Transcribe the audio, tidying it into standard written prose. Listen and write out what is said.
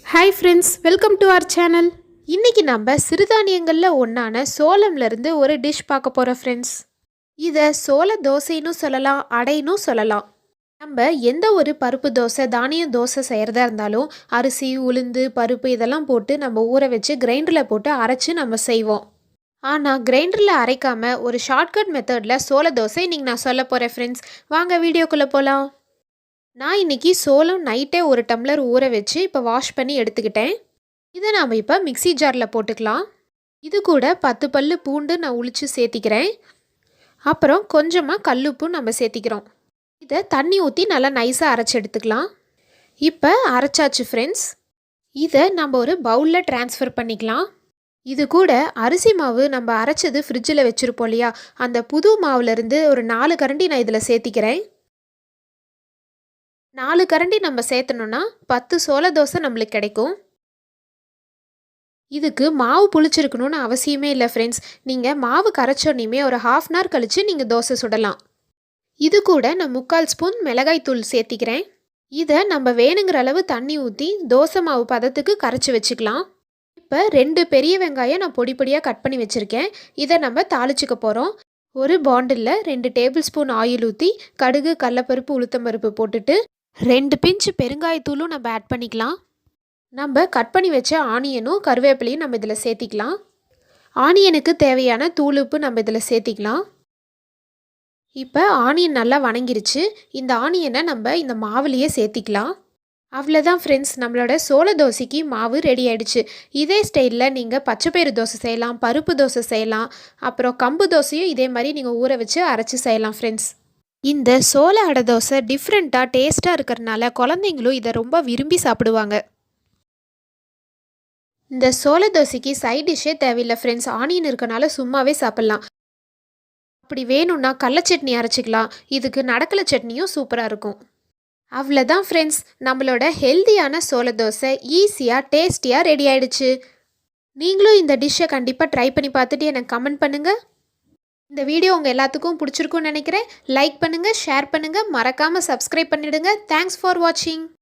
Hi friends, welcome to our channel. இன்றைக்கி நம்ம சிறுதானியங்களில் ஒன்றான சோளம்லேருந்து ஒரு டிஷ் பார்க்க போகிறோம் ஃப்ரெண்ட்ஸ். இதை சோள தோசைன்னு சொல்லலாம், அடைன்னு சொல்லலாம். நம்ம எந்த ஒரு பருப்பு தோசை, தானிய தோசை செய்கிறதா இருந்தாலும் அரிசி, உளுந்து, பருப்பு இதெல்லாம் போட்டு நம்ம ஊற வச்சு கிரைண்டரில் போட்டு அரைச்சி நம்ம செய்வோம். ஆனால் கிரைண்டரில் அரைக்காமல் ஒரு ஷார்ட்கட் மெத்தடில் சோள தோசை இன்றைக்கி நான் சொல்ல போகிறேன் ஃப்ரெண்ட்ஸ். வாங்க வீடியோக்குள்ளே போகலாம். நான் இன்றைக்கி சோளம் நைட்டே ஒரு டம்ளர் ஊற வச்சு இப்போ வாஷ் பண்ணி எடுத்துக்கிட்டேன். இதை நாம் இப்போ மிக்ஸி ஜாரில் போட்டுக்கலாம். இது கூட 10 பல்லு பூண்டு நான் உளித்து சேர்த்திக்கிறேன். அப்புறம் கொஞ்சமாக கல்லுப்பு நம்ம சேர்த்திக்கிறோம். இதை தண்ணி ஊற்றி நல்லா நைஸாக அரைச்சி எடுத்துக்கலாம். இப்போ அரைச்சாச்சு ஃப்ரெண்ட்ஸ். இதை நம்ம ஒரு பவுலில் ட்ரான்ஸ்ஃபர் பண்ணிக்கலாம். இது கூட அரிசி மாவு நம்ம அரைச்சது ஃப்ரிட்ஜில் வச்சுருப்போம் இல்லையா, அந்த புது மாவுலேருந்து ஒரு 4 கரண்டி நான் இதில் சேர்த்திக்கிறேன். 4 கரண்டி நம்ம சேர்த்தணுன்னா 10 சோள தோசை நம்மளுக்கு கிடைக்கும். இதுக்கு மாவு புளிச்சிருக்கணும்னு அவசியமே இல்லை ஃப்ரெண்ட்ஸ். நீங்கள் மாவு கரைச்சோன்னையுமே ஒரு 1/2 hour கழித்து நீங்கள் தோசை சுடலாம். இது கூட நான் 3/4 ஸ்பூன் மிளகாய் தூள் சேர்த்திக்கிறேன். இதை நம்ம வேணுங்கிற அளவு தண்ணி ஊற்றி தோசை மாவு பதத்துக்கு கரைச்சி வச்சுக்கலாம். இப்போ 2 பெரிய வெங்காயம் நான் பொடி பொடியாக கட் பண்ணி வச்சுருக்கேன். இதை நம்ம தாளிச்சுக்க போகிறோம். ஒரு பாண்டிலில் 2 டேபிள் ஸ்பூன் ஆயில் ஊற்றி கடுகு, கடலப்பருப்பு, உளுத்தம்பருப்பு போட்டுட்டு 2 பிஞ்சு பெருங்காயத்தூளும் நம்ம ஆட் பண்ணிக்கலாம். நம்ம கட் பண்ணி வச்ச ஆனியனும் கருவேப்பிலையும் நம்ம இதில் சேர்த்திக்கலாம். ஆனியனுக்கு தேவையான தூளுப்பு நம்ம இதில் சேர்த்திக்கலாம். இப்போ ஆனியன் நல்லா வணங்கிருச்சு. இந்த ஆனியனை நம்ம இந்த மாவுலேயே சேர்த்திக்கலாம். அவ்வளோதான் ஃப்ரெண்ட்ஸ், நம்மளோட சோள தோசைக்கு மாவு ரெடி ஆகிடுச்சு. இதே ஸ்டைலில் நீங்கள் பச்சைப்பயிறு தோசை செய்யலாம், பருப்பு தோசை செய்யலாம், அப்புறம் கம்பு தோசையும் இதே மாதிரி நீங்கள் ஊற வச்சு அரைச்சி செய்யலாம் ஃப்ரெண்ட்ஸ். இந்த சோள அடை தோசை டிஃப்ரெண்ட்டாக டேஸ்ட்டாக இருக்கிறதுனால குழந்தைங்களும் இதை ரொம்ப விரும்பி சாப்பிடுவாங்க. இந்த சோள தோசைக்கு சைட் டிஷ்ஷே தேவையில்லை ஃப்ரெண்ட்ஸ். ஆனியன் இருக்கனால சும்மாவே சாப்பிட்லாம். அப்படி வேணும்னா கடலை சட்னி அரைச்சிக்கலாம். இதுக்கு நடக்கலை சட்னியும் சூப்பராக இருக்கும். அவ்வளோதான் ஃப்ரெண்ட்ஸ், நம்மளோட ஹெல்தியான சோள தோசை ஈஸியாக டேஸ்டியாக ரெடி ஆகிடுச்சு. நீங்களும் இந்த டிஷ்ஷை கண்டிப்பாக ட்ரை பண்ணி பார்த்துட்டு எனக்கு கமெண்ட் பண்ணுங்கள். இந்த வீடியோ உங்கள் எல்லாத்துக்கும் பிடிச்சிருக்குன்னு நினைக்கிறேன். லைக் பண்ணுங்கள், ஷேர் பண்ணுங்கள், மறக்காமல் சப்ஸ்கிரைப் பண்ணிவிடுங்க. தேங்க்ஸ் ஃபார் வாட்சிங்.